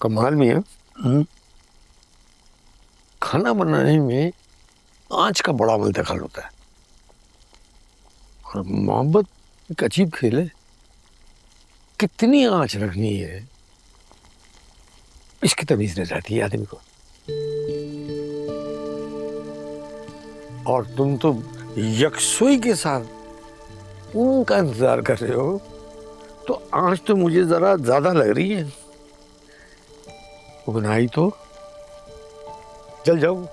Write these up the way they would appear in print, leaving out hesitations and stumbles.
कमाल में है। खाना बनाने में आंच का बड़ा अमल दखल होता है और मोहब्बत एक अजीब खेल है। कितनी आंच रखनी है इसकी तमीज नहीं रहती है आदमी को। और तुम तो यकसुई के साथ उनका इंतजार कर रहे हो, तो आंच तो मुझे जरा ज्यादा लग रही है। बनाई तो जल जाओ।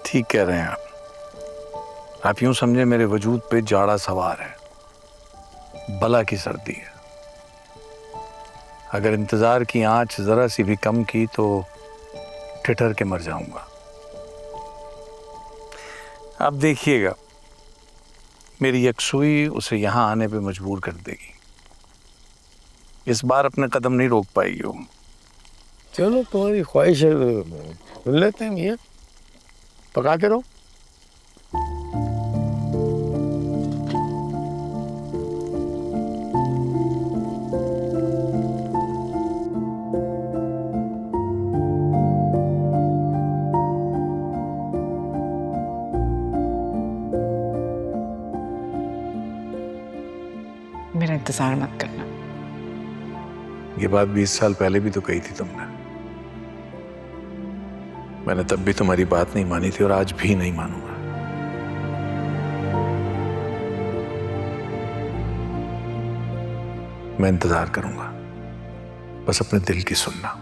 ठीक कह रहे हैं आप यूं समझे मेरे वजूद पे जाड़ा सवार है, बला की सर्दी है। अगर इंतजार की आंच जरा सी भी कम की तो ठिठर के मर जाऊंगा। आप देखिएगा मेरी यकसुई उसे यहां आने पे मजबूर कर देगी। इस बार अपने कदम नहीं रोक पाएगी वो। चलो तुम्हारी ख्वाहिश है, सुन लेते हैं मियां, पकाते रहो। मेरा इंतजार मत करना। ये बात 20 साल पहले भी तो कही थी तुमने। मैंने तब भी तुम्हारी बात नहीं मानी थी और आज भी नहीं मानूंगा। मैं इंतजार करूंगा, बस अपने दिल की सुनना।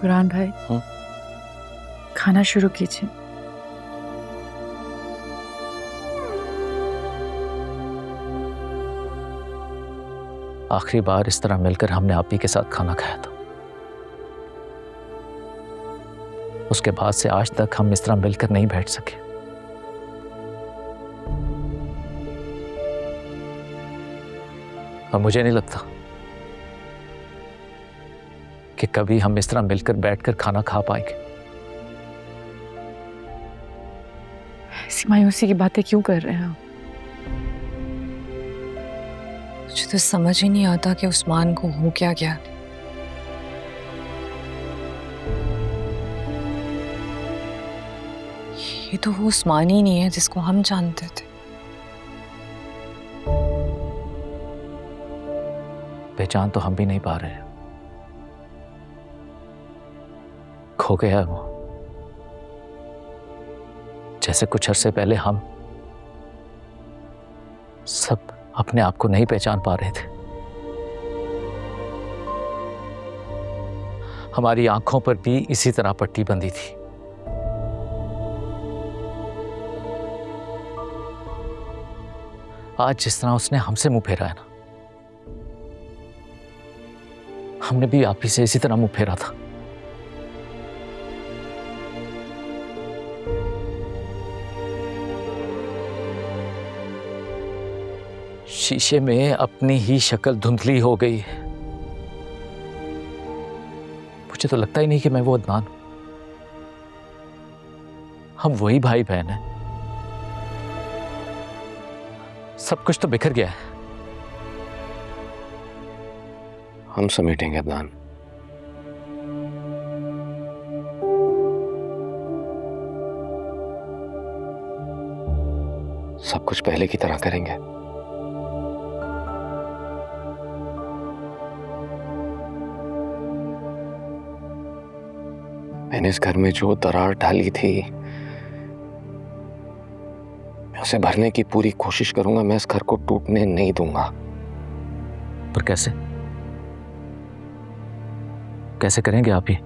बुरहान भाई, खाना शुरू कीजिए। आखिरी बार इस तरह मिलकर हमने आप ही के साथ खाना खाया था। उसके बाद से आज तक हम इस तरह मिलकर नहीं बैठ सके। और मुझे नहीं लगता कि कभी हम इस तरह मिलकर बैठकर खाना खा पाएंगे। ऐसी मायूसी की बातें क्यों कर रहे हैं आप? मुझे तो समझ ही नहीं आता कि उस्मान को हो क्या गया। ये तो वो उस्मान ही नहीं है जिसको हम जानते थे। पहचान तो हम भी नहीं पा रहे हैं। खो गया है वो, जैसे कुछ अरसे पहले हम सब अपने आप को नहीं पहचान पा रहे थे। हमारी आंखों पर भी इसी तरह पट्टी बंधी थी। आज जिस तरह उसने हमसे मुंह फेरा है ना, हमने भी आप ही से इसी तरह मुंह फेरा था। शीशे में अपनी ही शक्ल धुंधली हो गई है। मुझे तो लगता ही नहीं कि मैं वो अदनान हूं। हम वही भाई बहन हैं। सब कुछ तो बिखर गया है। हम समेटेंगे अदनान। सब कुछ पहले की तरह करेंगे। मैंने इस घर में जो दरार डाली थी, मैं उसे भरने की पूरी कोशिश करूंगा। मैं इस घर को टूटने नहीं दूंगा। पर कैसे कैसे करेंगे आप ही?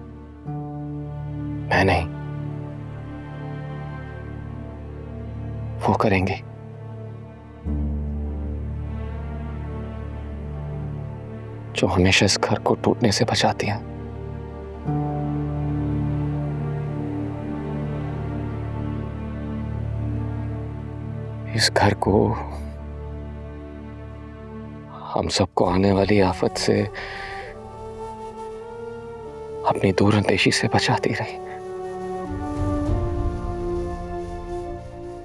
मैं नहीं, वो करेंगे। जो हमेशा इस घर को टूटने से बचाती हैं। इस घर को हम सबको आने वाली आफत से, अपनी दूरअंदेशी से बचाती रही।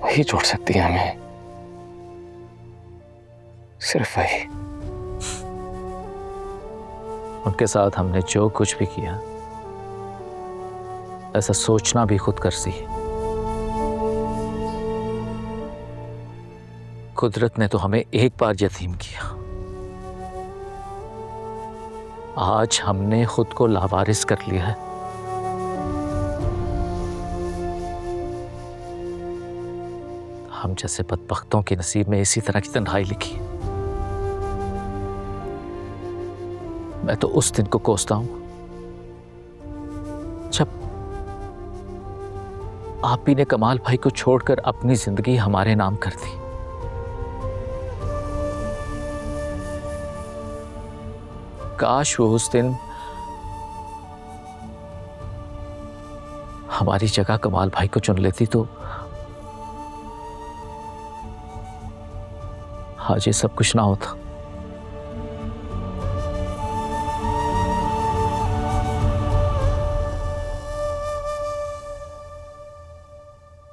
वही जोड़ सकती है हमें, सिर्फ वही। उनके साथ हमने जो कुछ भी किया, ऐसा सोचना भी खुदगर्जी है। कुदरत ने तो हमें एक बार यतीम किया, आज हमने खुद को लावारिस कर लिया है। हम जैसे बदबख्तों के नसीब में इसी तरह की तन्हाई लिखी। मैं तो उस दिन को कोसता हूं जब आप ही ने कमाल भाई को छोड़कर अपनी जिंदगी हमारे नाम कर दी। काश वो उस दिन हमारी जगह कमाल भाई को चुन लेती तो आज ये सब कुछ ना होता।